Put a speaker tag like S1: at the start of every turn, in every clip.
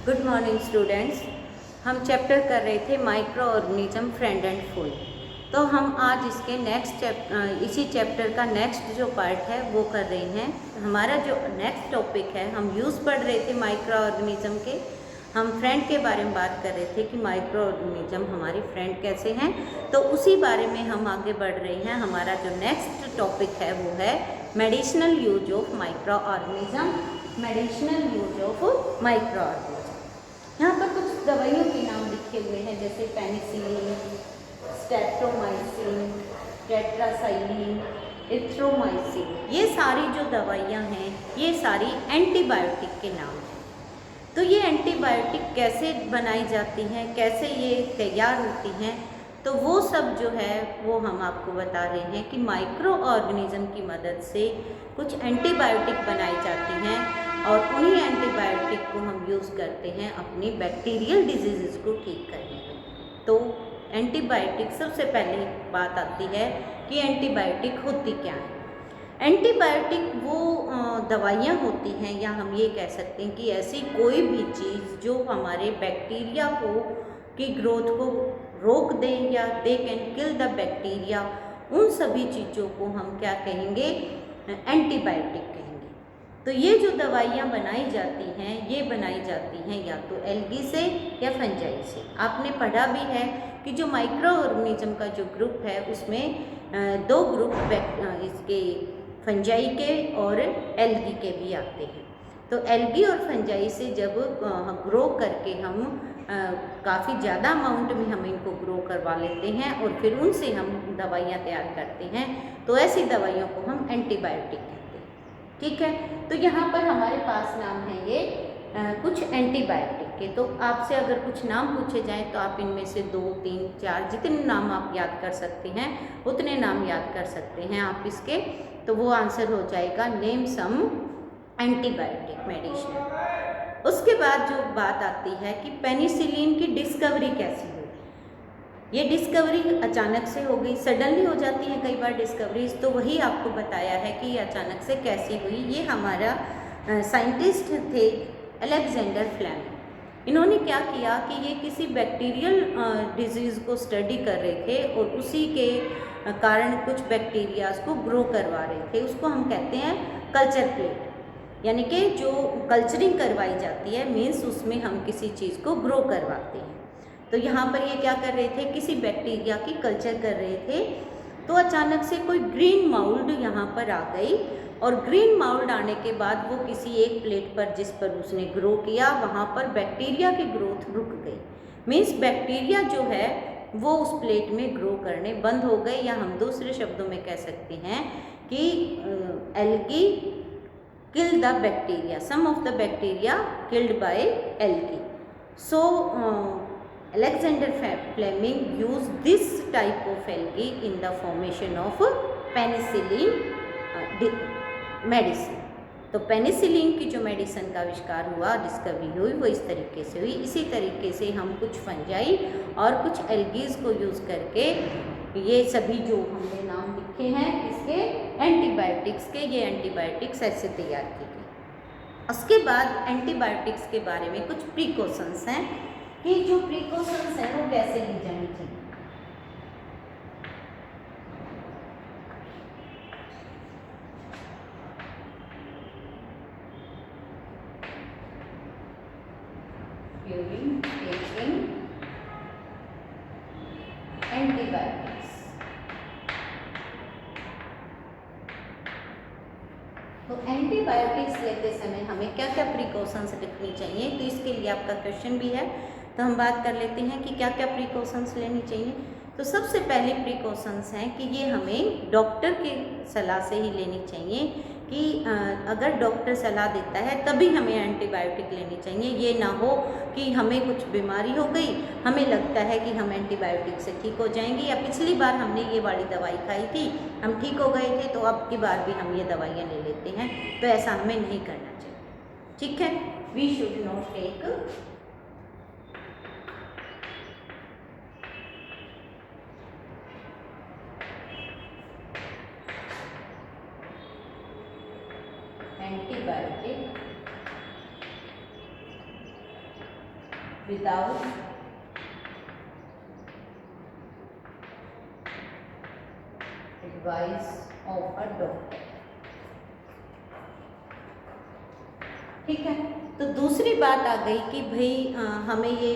S1: Good morning students. हम chapter कर रहे थे माइक्रो ऑर्गेनिज्म फ्रेंड एंड फूल। तो हम आज इसके इसी चैप्टर का नेक्स्ट जो पार्ट है वो कर रहे हैं। हमारा जो नेक्स्ट टॉपिक है, हम यूज़ पढ़ रहे थे माइक्रो ऑर्गेनिज्म के। हम फ्रेंड के बारे में बात कर रहे थे कि माइक्रो ऑर्गेनिज्म हमारी फ्रेंड कैसे हैं, तो उसी बारे में हम आगे बढ़ रहे हैं। हमारा जो नेक्स्ट टॉपिक है वो है medicinal use of micro organism. Medicinal use of micro organism. यहाँ पर कुछ दवाइयों के नाम लिखे हुए हैं, जैसे पेनिसिलिन, स्ट्रेप्टोमाइसिन, टेट्रासाइक्लिन, एरिथ्रोमाइसिन। ये सारी जो दवाइयाँ हैं ये सारी एंटीबायोटिक के नाम हैं। तो ये एंटीबायोटिक कैसे बनाई जाती हैं, कैसे ये तैयार होती हैं, तो वो सब जो है वो हम आपको बता रहे हैं कि माइक्रो ऑर्गेनिज्म की मदद से कुछ एंटीबायोटिक बनाई जाती हैं और उन्हीं एंटीबायोटिक को हम यूज़ करते हैं अपनी बैक्टीरियल डिजीज़ को ठीक करने में। तो एंटीबायोटिक, सबसे पहले बात आती है कि एंटीबायोटिक होती क्या है। एंटीबायोटिक वो दवाइयाँ होती हैं, या हम ये कह सकते हैं कि ऐसी कोई भी चीज़ जो हमारे बैक्टीरिया की ग्रोथ को रोक दें या they can kill the bacteria, उन सभी चीज़ों को हम क्या कहेंगे, एंटीबायोटिक कहेंगे। तो ये जो दवाइयाँ बनाई जाती हैं ये बनाई जाती हैं या तो एल्गी से या फंजाई से। आपने पढ़ा भी है कि जो माइक्रो ऑर्गेनिज्म का जो ग्रुप है उसमें दो ग्रुप इसके फंजाई के और एल्गी के भी आते हैं। तो एल्गी और फंजाई से जब ग्रो करके हम काफ़ी ज़्यादा अमाउंट में हम इनको ग्रो करवा लेते हैं और फिर उनसे हम दवाइयाँ तैयार करते हैं, तो ऐसी दवाइयों को हम एंटीबायोटिक कहते हैं। ठीक है, तो यहाँ पर हमारे पास नाम है ये कुछ एंटीबायोटिक के। तो आपसे अगर कुछ नाम पूछे जाएं तो आप इनमें से 2, 3, 4 जितने नाम आप याद कर सकते हैं उतने नाम याद कर सकते हैं आप इसके। तो वो आंसर हो जाएगा नेम सम एंटीबायोटिक मेडिसिन। उसके बाद जो बात आती है कि पेनिसिलिन की डिस्कवरी कैसी हुई। ये डिस्कवरी अचानक से हो गई, सडनली हो जाती है कई बार डिस्कवरीज, तो वही आपको बताया है कि ये अचानक से कैसी हुई। ये हमारा साइंटिस्ट थे अलेक्जेंडर फ्लेमिंग। इन्होंने क्या किया कि ये किसी बैक्टीरियल डिजीज़ को स्टडी कर रहे थे और उसी के कारण कुछ बैक्टीरियाज को ग्रो करवा रहे थे। उसको हम कहते हैं कल्चर प्लेट, यानी कि जो कल्चरिंग करवाई जाती है, मीन्स उसमें हम किसी चीज़ को ग्रो करवाते हैं। तो यहाँ पर ये क्या कर रहे थे, किसी बैक्टीरिया की कल्चर कर रहे थे। तो अचानक से कोई ग्रीन माउल्ड यहाँ पर आ गई और ग्रीन माउल्ड आने के बाद वो किसी एक प्लेट पर जिस पर उसने ग्रो किया वहाँ पर बैक्टीरिया की ग्रोथ रुक गई। मीन्स बैक्टीरिया जो है वो उस प्लेट में ग्रो करने बंद हो गए, या हम दूसरे शब्दों में कह सकते हैं कि algae kill the bacteria, some of the bacteria killed by algae. So Alexander Fleming used this type of algae in the formation of penicillin medicine. तो पेनिसिलिन की जो मेडिसिन का आविष्कार हुआ, डिस्कवरी हुई, वो इस तरीके से हुई। इसी तरीके से हम कुछ फंजाई और कुछ एल्गीज को यूज़ करके ये सभी जो हमने नाम लिखे हैं इसके एंटीबायोटिक्स के, ये एंटीबायोटिक्स ऐसे तैयार की गई। उसके बाद एंटीबायोटिक्स के बारे में कुछ प्रिकॉशंस हैं कि जो प्रिकॉशंस हैं वो कैसे ली जानी चाहिए। During taking antibiotics, तो एंटीबायोटिक्स लेते समय हमें क्या क्या प्रिकॉशंस रखनी चाहिए, तो इसके लिए आपका क्वेश्चन भी है। तो हम बात कर लेते हैं कि क्या क्या प्रिकॉशंस लेनी चाहिए। तो सबसे पहले प्रिकॉशंस हैं कि ये हमें डॉक्टर की सलाह से ही लेनी चाहिए कि अगर डॉक्टर सलाह देता है तभी हमें एंटीबायोटिक लेनी चाहिए। ये ना हो कि हमें कुछ बीमारी हो गई, हमें लगता है कि हम एंटीबायोटिक से ठीक हो जाएंगे, या पिछली बार हमने ये वाली दवाई खाई थी, हम ठीक हो गए थे, तो अब की बार भी हम ये दवाइयाँ ले लेते हैं। तो ऐसा हमें नहीं करना चाहिए। ठीक है, we should not take antibiotic without advice of a doctor. ठीक है, तो दूसरी बात आ गई कि भाई हमें ये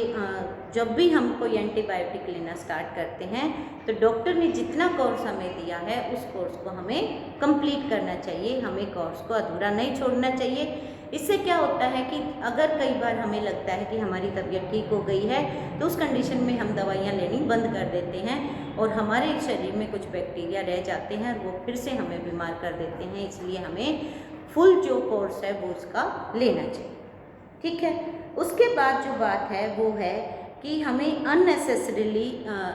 S1: जब भी हम कोई एंटीबायोटिक लेना स्टार्ट करते हैं तो डॉक्टर ने जितना कोर्स हमें दिया है उस कोर्स को हमें कंप्लीट करना चाहिए, हमें कोर्स को अधूरा नहीं छोड़ना चाहिए। इससे क्या होता है कि अगर कई बार हमें लगता है कि हमारी तबीयत ठीक हो गई है तो उस कंडीशन में हम दवाइयाँ लेनी बंद कर देते हैं और हमारे शरीर में कुछ बैक्टीरिया रह जाते हैं और वो फिर से हमें बीमार कर देते हैं। इसलिए हमें फुल जो कोर्स है वो उसका लेना चाहिए। ठीक है, उसके बाद जो बात है वो है कि हमें अननेसेसरीली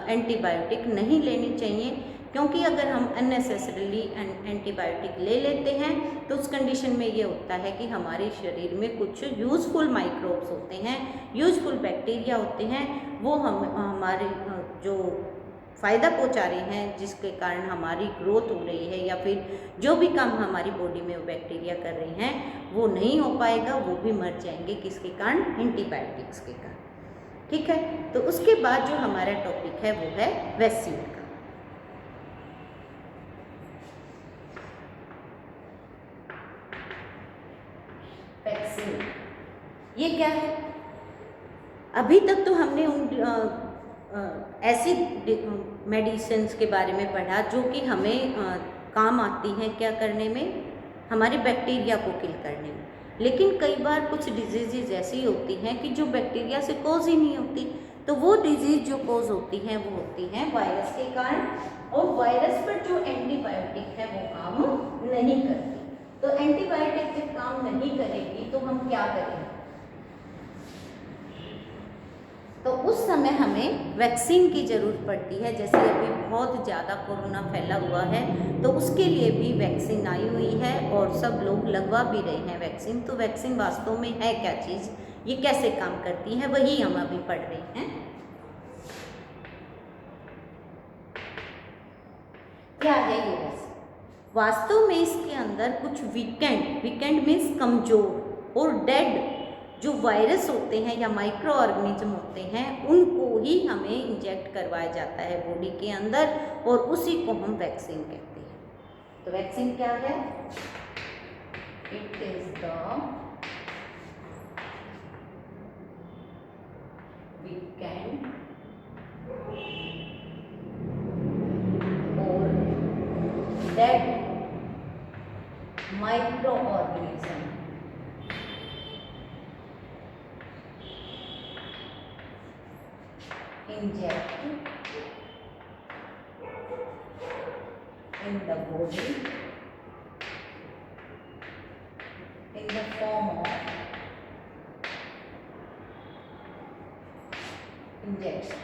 S1: एंटीबायोटिक नहीं लेनी चाहिए, क्योंकि अगर हम अननेसेसरीली एंटीबायोटिक ले लेते हैं तो उस कंडीशन में ये होता है कि हमारे शरीर में कुछ यूज़फुल माइक्रोब्स होते हैं, यूज़फुल बैक्टीरिया होते हैं, वो हमारे जो फ़ायदा पहुंचा रहे हैं, जिसके कारण हमारी ग्रोथ हो रही है या फिर जो भी काम हमारी बॉडी में वो बैक्टीरिया कर रहे हैं वो नहीं हो पाएगा, वो भी मर जाएंगे। किसके कारण? एंटीबायोटिक्स के कारण। ठीक है, तो उसके बाद जो हमारा टॉपिक है वो है वैक्सीन का। वैक्सीन ये क्या है? अभी तक तो हमने उन ऐसी मेडिसिन्स के बारे में पढ़ा जो कि हमें काम आती हैं क्या करने में, हमारे बैक्टीरिया को किल करने में। लेकिन कई बार कुछ डिजीज़ ऐसी होती हैं कि जो बैक्टीरिया से कॉज ही नहीं होती, तो वो डिजीज़ जो कॉज होती हैं वो होती हैं वायरस के कारण, और वायरस पर जो एंटीबायोटिक है वो काम नहीं करती। तो एंटीबायोटिक जब काम नहीं करेगी तो हम क्या करेंगे? तो उस समय हमें वैक्सीन की ज़रूरत पड़ती है। जैसे अभी बहुत ज़्यादा कोरोना फैला हुआ है तो उसके लिए भी वैक्सीन आई हुई है और सब लोग लगवा भी रहे हैं वैक्सीन। तो वैक्सीन वास्तव में है क्या चीज़, ये कैसे काम करती है, वही हम अभी पढ़ रहे हैं। क्या है ये वैक्सीन? वास्तव में इसके अंदर कुछ वीकेंड मीन्स कमज़ोर और डेड जो वायरस होते हैं या माइक्रो ऑर्गेनिज्म होते हैं उनको ही हमें इंजेक्ट करवाया जाता है बॉडी के अंदर, और उसी को हम वैक्सीन कहते हैं। तो वैक्सीन क्या है? इट इज द वीकेंड और dead micro organism inject in the body in the form of injection,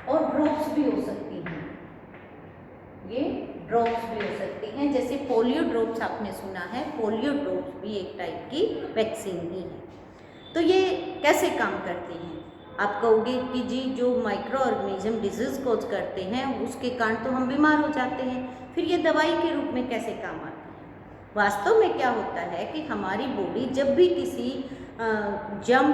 S1: और ड्रॉप्स भी हो सकती हैं। ये ड्रॉप्स भी हो सकती हैं, जैसे पोलियो ड्रॉप्स आपने सुना है, पोलियो ड्रॉप्स भी एक टाइप की वैक्सीन ही है। तो ये कैसे काम करती हैं? आप कहोगे कि जी जो माइक्रो ऑर्गेनिज्म डिजीज़ कोज करते हैं उसके कारण तो हम बीमार हो जाते हैं, फिर ये दवाई के रूप में कैसे काम आती है? वास्तव में क्या होता है कि हमारी बॉडी जब भी किसी जर्म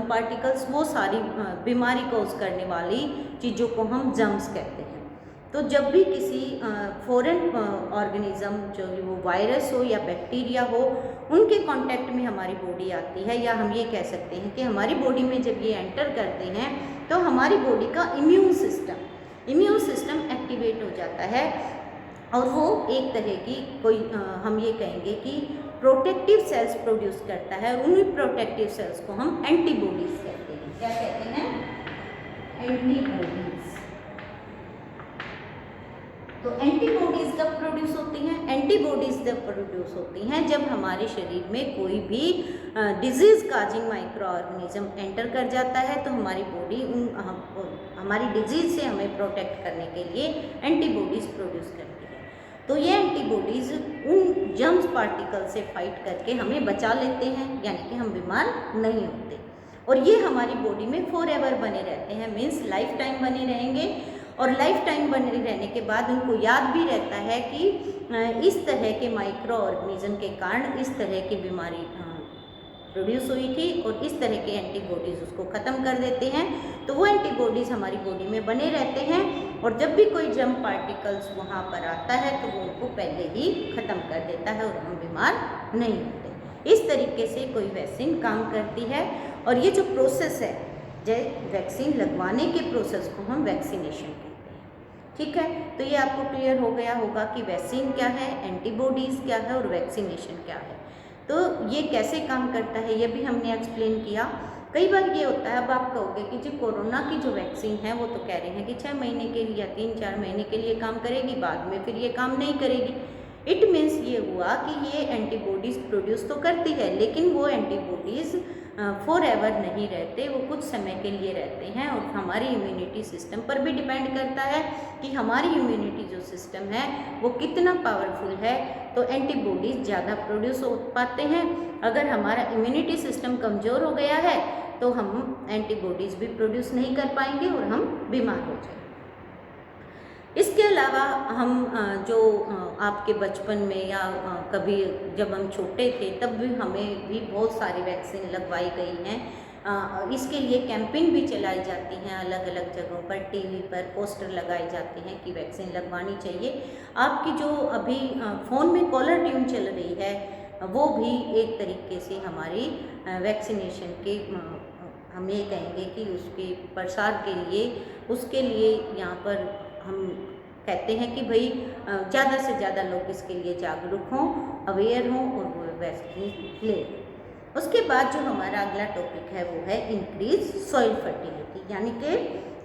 S1: पार्टिकल्स वो सारी बीमारी कोज करने वाली चीज़ों को हम जर्म्स कहते हैं। तो जब भी किसी फॉरेन ऑर्गेनिज्म, जो वो वायरस हो या बैक्टीरिया हो, उनके कांटेक्ट में हमारी बॉडी आती है, या हम ये कह सकते हैं कि हमारी बॉडी में जब ये एंटर करते हैं तो हमारी बॉडी का इम्यून सिस्टम एक्टिवेट हो जाता है, और वो एक तरह की कोई हम ये कहेंगे कि प्रोटेक्टिव सेल्स प्रोड्यूस करता है। उन्हीं प्रोटेक्टिव सेल्स को हम एंटीबॉडीज़ कहते हैं। क्या कहते हैं? एंटीबॉडीज़। तो एंटीबॉडीज़ कब प्रोड्यूस होती हैं? एंटीबॉडीज़ जब प्रोड्यूस होती हैं जब हमारे शरीर में कोई भी disease causing micro organism enter कर जाता है, तो हमारी बॉडी हमारी डिजीज़ से हमें प्रोटेक्ट करने के लिए एंटीबॉडीज़ प्रोड्यूस करती है। तो ये एंटीबॉडीज़ उन जर्म्स पार्टिकल से फाइट करके हमें बचा लेते हैं, यानी कि हम बीमार नहीं होते, और ये हमारी बॉडी में फॉर एवर बने रहते हैं, मीन्स लाइफ टाइम बने रहेंगे। और लाइफ टाइम बने रहने के बाद उनको याद भी रहता है कि इस तरह के माइक्रो ऑर्गेनिज्म के कारण इस तरह की बीमारी प्रोड्यूस हुई थी और इस तरह के एंटीबॉडीज़ उसको ख़त्म कर देते हैं। तो वो एंटीबॉडीज़ हमारी बॉडी में बने रहते हैं और जब भी कोई जर्म पार्टिकल्स वहाँ पर आता है तो वो उनको पहले ही ख़त्म कर देता है और हम बीमार नहीं होते। इस तरीके से कोई वैक्सीन काम करती है और ये जो प्रोसेस है, जैसे वैक्सीन लगवाने के प्रोसेस को हम वैक्सीनेशन कहते हैं। ठीक है, तो ये आपको क्लियर हो गया होगा कि वैक्सीन क्या है, एंटीबॉडीज़ क्या है और वैक्सीनेशन क्या है। तो ये कैसे काम करता है ये भी हमने एक्सप्लेन किया। कई बार ये होता है, अब आप कहोगे कि जी कोरोना की जो वैक्सीन है वो तो कह रहे हैं कि 6 महीने के लिए या 3-4 महीने के लिए काम करेगी, बाद में फिर ये काम नहीं करेगी। इट मीन्स ये हुआ कि ये एंटीबॉडीज़ प्रोड्यूस तो करती है, लेकिन वो एंटीबॉडीज़ फॉर एवर नहीं रहते, वो कुछ समय के लिए रहते हैं और हमारी इम्यूनिटी सिस्टम पर भी डिपेंड करता है कि हमारी इम्यूनिटी जो सिस्टम है वो कितना पावरफुल है। तो एंटीबॉडीज़ ज़्यादा प्रोड्यूस हो पाते हैं। अगर हमारा इम्यूनिटी सिस्टम कमज़ोर हो गया है तो हम एंटीबॉडीज़ भी प्रोड्यूस नहीं कर पाएंगे और हम बीमार हो जाएंगे। इसके अलावा हम जो आपके बचपन में या कभी जब हम छोटे थे तब भी हमें भी बहुत सारी वैक्सीन लगवाई गई हैं। इसके लिए कैंपेन भी चलाई जाती हैं, अलग अलग जगहों पर टीवी पर पोस्टर लगाए जाते हैं कि वैक्सीन लगवानी चाहिए। आपकी जो अभी फ़ोन में कॉलर ट्यून चल रही है वो भी एक तरीके से हमारी वैक्सीनेशन के हम ये कहेंगे कि उसके प्रसार के लिए, उसके लिए यहाँ पर हम कहते हैं कि भाई ज़्यादा से ज़्यादा लोग इसके लिए जागरूक हों, अवेयर हों और वो वैक्सीन लें। उसके बाद जो हमारा अगला टॉपिक है वो है इंक्रीज सॉइल फर्टिलिटी, यानी कि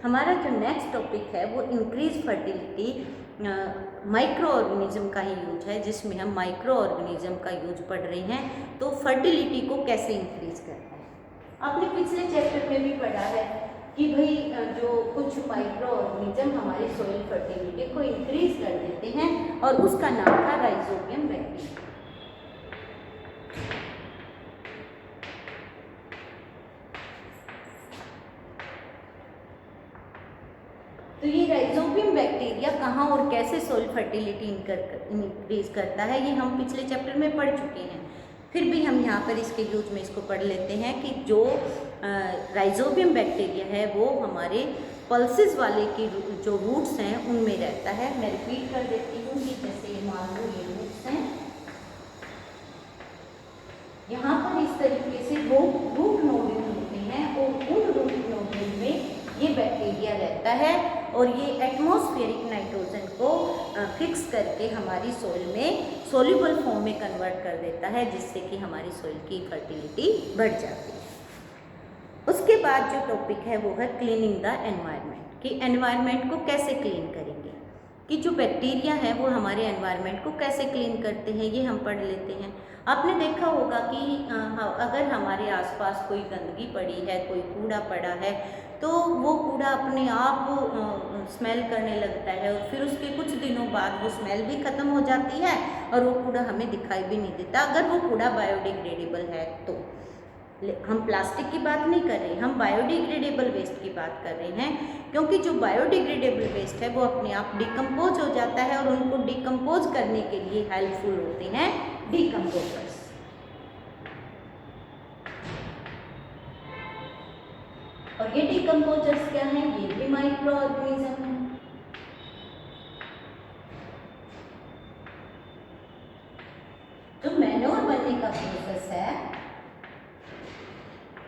S1: हमारा जो नेक्स्ट टॉपिक है वो इंक्रीज फर्टिलिटी माइक्रो ऑर्गेनिज्म का ही यूज है, जिसमें हम माइक्रो ऑर्गेनिज्म का यूज पढ़ रहे हैं। तो फर्टिलिटी को कैसे इंक्रीज करना है, आपने पिछले चैप्टर में भी पढ़ा है कि भाई जो कुछ माइक्रो ऑर्गेनिज्म हमारी सॉइल फर्टिलिटी को इंक्रीज कर देते हैं और उसका नाम था राइजोबियम बैक्टीरिया। तो ये राइजोबियम बैक्टीरिया कहाँ और कैसे सॉइल फर्टिलिटी इंक्रीज करता है ये हम पिछले चैप्टर में पढ़ चुके हैं, फिर भी हम यहाँ पर इसके यूज में इसको पढ़ लेते हैं कि जो राइजोबियम बैक्टीरिया है वो हमारे पल्सेस वाले की जो रूट्स हैं उनमें रहता है। मैं रिपीट कर देती हूँ कि जैसे मान लो ये रूट्स हैं, यहाँ पर इस तरीके से वो रूट नोड्यूल होते हैं और उन रूट नोड्यूल में ये बैक्टीरिया रहता है और ये एटमॉस्फेरिक नाइट्रोजन को फिक्स करके हमारी सॉइल में सोल्यूबल फॉर्म में कन्वर्ट कर देता है, जिससे कि हमारी सॉइल की फर्टिलिटी बढ़ जाती है। उसके बाद जो टॉपिक है वो है क्लीनिंग द एनवायरनमेंट, कि एनवायरनमेंट को कैसे क्लीन करेंगे, कि जो बैक्टीरिया है वो हमारे एनवायरनमेंट को कैसे क्लीन करते हैं ये हम पढ़ लेते हैं। आपने देखा होगा कि अगर हमारे आसपास कोई गंदगी पड़ी है, कोई कूड़ा पड़ा है, तो वो कूड़ा अपने आप स्मेल करने लगता है और फिर उसके कुछ दिनों बाद वो स्मेल भी ख़त्म हो जाती है और वो कूड़ा हमें दिखाई भी नहीं देता, अगर वो कूड़ा बायोडिग्रेडेबल है तो। हम प्लास्टिक की बात नहीं कर रहे, हम बायोडिग्रेडेबल वेस्ट की बात कर रहे हैं, क्योंकि जो बायोडिग्रेडेबल वेस्ट है वो अपने आप डिकम्पोज हो जाता है और उनको डिकम्पोज करने के लिए हेल्पफुल होते हैं डिकम्पोजर्स। और ये डिकम्पोजर्स क्या हैं, ये भी माइक्रो ऑर्गेनिज्म है। जो मैन्योर बनने का प्रोसेस है,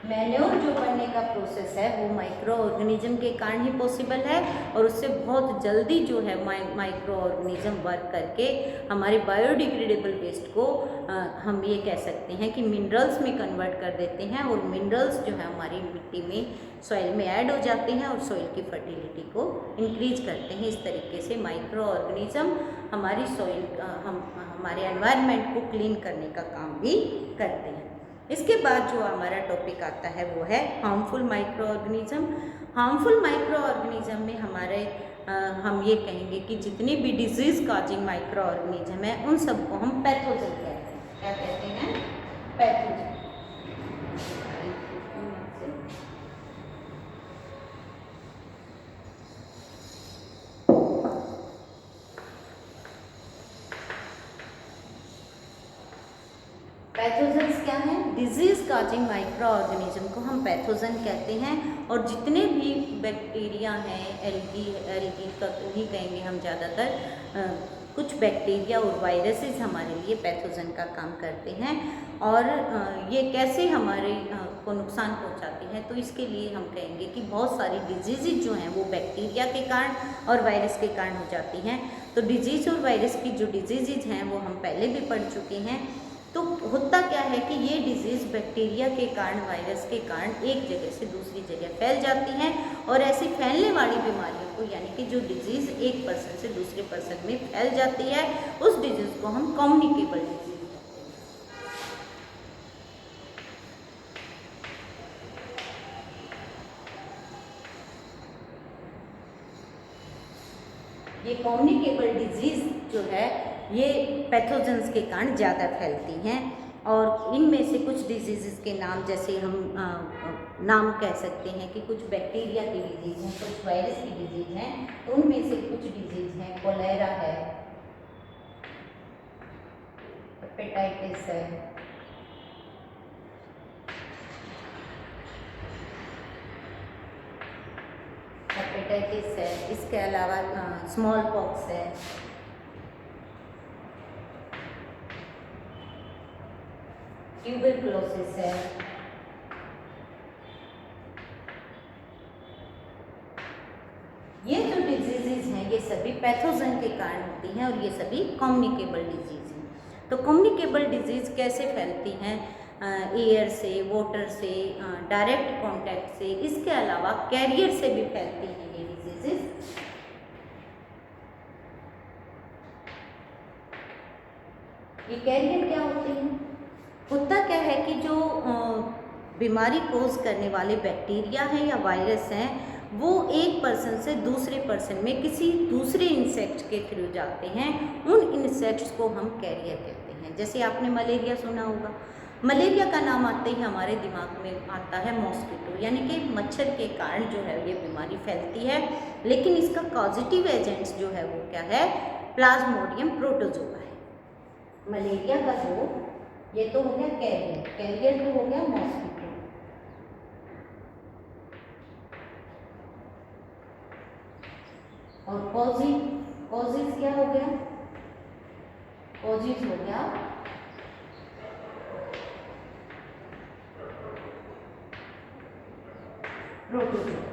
S1: मैन्योर जो बनने का प्रोसेस है वो माइक्रो ऑर्गेनिज्म के कारण ही पॉसिबल है और उससे बहुत जल्दी जो है माइक्रो ऑर्गेनिज्म वर्क करके हमारे बायोडिग्रेडेबल वेस्ट को हम ये कह सकते हैं कि मिनरल्स में कन्वर्ट कर देते हैं और मिनरल्स जो है हमारी मिट्टी में, सॉइल में ऐड हो जाते हैं और सॉइल की फर्टिलिटी को इंक्रीज करते हैं। इस तरीके से माइक्रो ऑर्गेनिज्म हमारी सॉइल हमारे एनवायरनमेंट को क्लीन करने का काम भी करते हैं। इसके बाद जो हमारा टॉपिक आता है वो है harmful micro organism. Harmful micro organism में हमारे हम ये कहेंगे कि जितनी भी डिजीज़ कॉजिंग माइक्रो ऑर्गेनिज्म है उन सबको हम पैथोजन कहते हैं। क्या कहते हैं? पैथोजन। पैथोजेंस क्या हैं? डिजीज काजिंग माइक्रो ऑर्गेनिज्म को हम पैथोजन कहते हैं। और जितने भी बैक्टीरिया हैं, एल्गी का नहीं कहेंगे हम ज़्यादातर, कुछ बैक्टीरिया और वायरसेस हमारे लिए पैथोजन का काम करते हैं। और ये कैसे हमारे को नुकसान पहुंचाते हैं, तो इसके लिए हम कहेंगे कि बहुत सारी डिजीज़ जो हैं वो बैक्टीरिया के कारण और वायरस के कारण हो जाती हैं। तो डिजीज़ और वायरस की जो डिजीज़ हैं वो हम पहले भी पढ़ चुके हैं। तो होता क्या है कि ये डिजीज़ बैक्टीरिया के कारण, वायरस के कारण एक जगह से दूसरी जगह फैल जाती हैं। और ऐसी फैलने वाली बीमारियों को, यानी कि जो डिजीज़ एक पर्सन से दूसरे पर्सन में फैल जाती है, उस डिजीज़ को हम कम्युनिकेबल डिजीज़। ये कम्युनिकेबल डिजीज़ जो है ये पैथोजेंस के कारण ज़्यादा फैलती हैं। और इनमें से कुछ डिजीज़ के नाम, जैसे हम नाम कह सकते हैं कि कुछ बैक्टीरिया की डिजीज़ हैं, कुछ वायरस की डिजीज़ हैं। तो उनमें से कुछ डिजीज़ हैं, कोलेरा है, हेपेटाइटिस है, हेपेटाइटिस है, इसके अलावा स्मॉल पॉक्स है, ट्यूबरकुलोसिस है, ये जो डिजीज़ हैं ये सभी पैथोजन के कारण होती हैं और ये सभी कम्युनिकेबल डिजीज़ हैं। तो कम्युनिकेबल डिजीज़ कैसे फैलती हैं? एयर से, वाटर से, डायरेक्ट कांटेक्ट से, इसके अलावा कैरियर से भी फैलती हैं ये डिजीज़। ये कैरियर क्या होते हैं? होता क्या है कि जो बीमारी कोज करने वाले बैक्टीरिया हैं या वायरस हैं, वो एक पर्सन से दूसरे पर्सन में किसी दूसरे इंसेक्ट के थ्रू जाते हैं। उन इंसेक्ट्स को हम कैरियर कहते हैं। जैसे आपने मलेरिया सुना होगा, मलेरिया का नाम आते ही हमारे दिमाग में आता है मॉस्किटो, यानी कि मच्छर के कारण जो है ये बीमारी फैलती है। लेकिन इसका पॉजिटिव एजेंट्स जो है वो क्या है? प्लाज्मोडियम प्रोटोजोआ है। मलेरिया का जो ये तो हो गया कैरियर, कैरियर तो हो गया मॉस्किटो। और कॉजिज क्या हो गया? कॉजिज हो गया प्रोटोजोआ।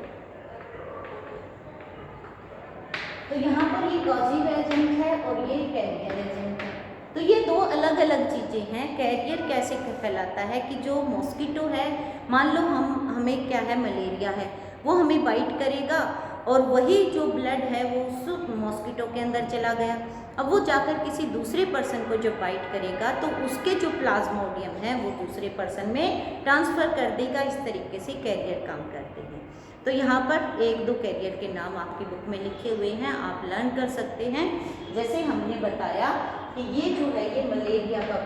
S1: तो यहाँ पर ये कॉजिव एजेंट है और ये कैरियर एजेंट है। तो ये दो अलग अलग चीज़ें हैं। कैरियर कैसे फैलाता है कि जो मॉस्किटो है, मान लो हमें क्या है, मलेरिया है, वो हमें बाइट करेगा और वही जो ब्लड है वो उस मॉस्किटो के अंदर चला गया। अब वो जाकर किसी दूसरे पर्सन को जब बाइट करेगा तो उसके जो प्लाज्मोडियम है वो दूसरे पर्सन में ट्रांसफ़र कर देगा। इस तरीके से कैरियर काम करते हैं। तो यहाँ पर एक दो कैरियर के नाम आपकी बुक में लिखे हुए हैं, आप लर्न कर सकते हैं। जैसे हमने बताया कि ये जो है ये मलेरिया का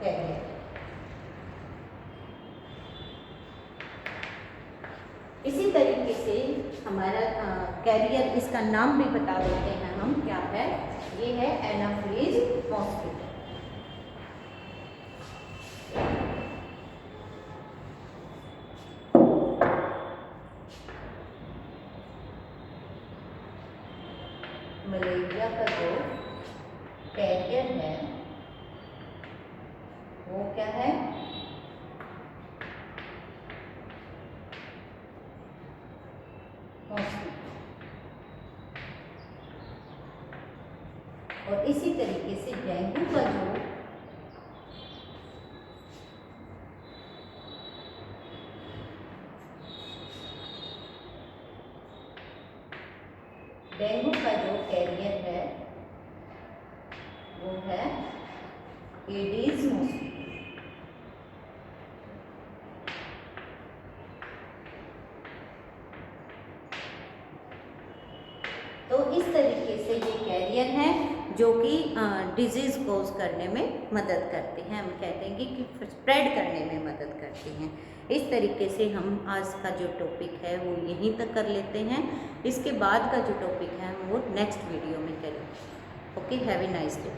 S1: कैरियर। इसी तरीके से हमारा कैरियर, इसका नाम भी बता देते हैं हम, क्या है? ये है एनाफिलीज मॉस्किटो। मलेरिया का जो कैरियर है वो क्या है? और इसी तरीके से डेंगू का जो कैरियर है वो है एडीज मॉस्किटो। तो इस तरीके से ये कैरियर हैं जो कि डिजीज़ कोज करने में मदद करते हैं। हम कहते हैं कि स्प्रेड करने में मदद करते हैं। इस तरीके से हम आज का जो टॉपिक है वो यहीं तक कर लेते हैं। इसके बाद का जो टॉपिक है हम वो नेक्स्ट वीडियो में करेंगे। Okay, have a nice day.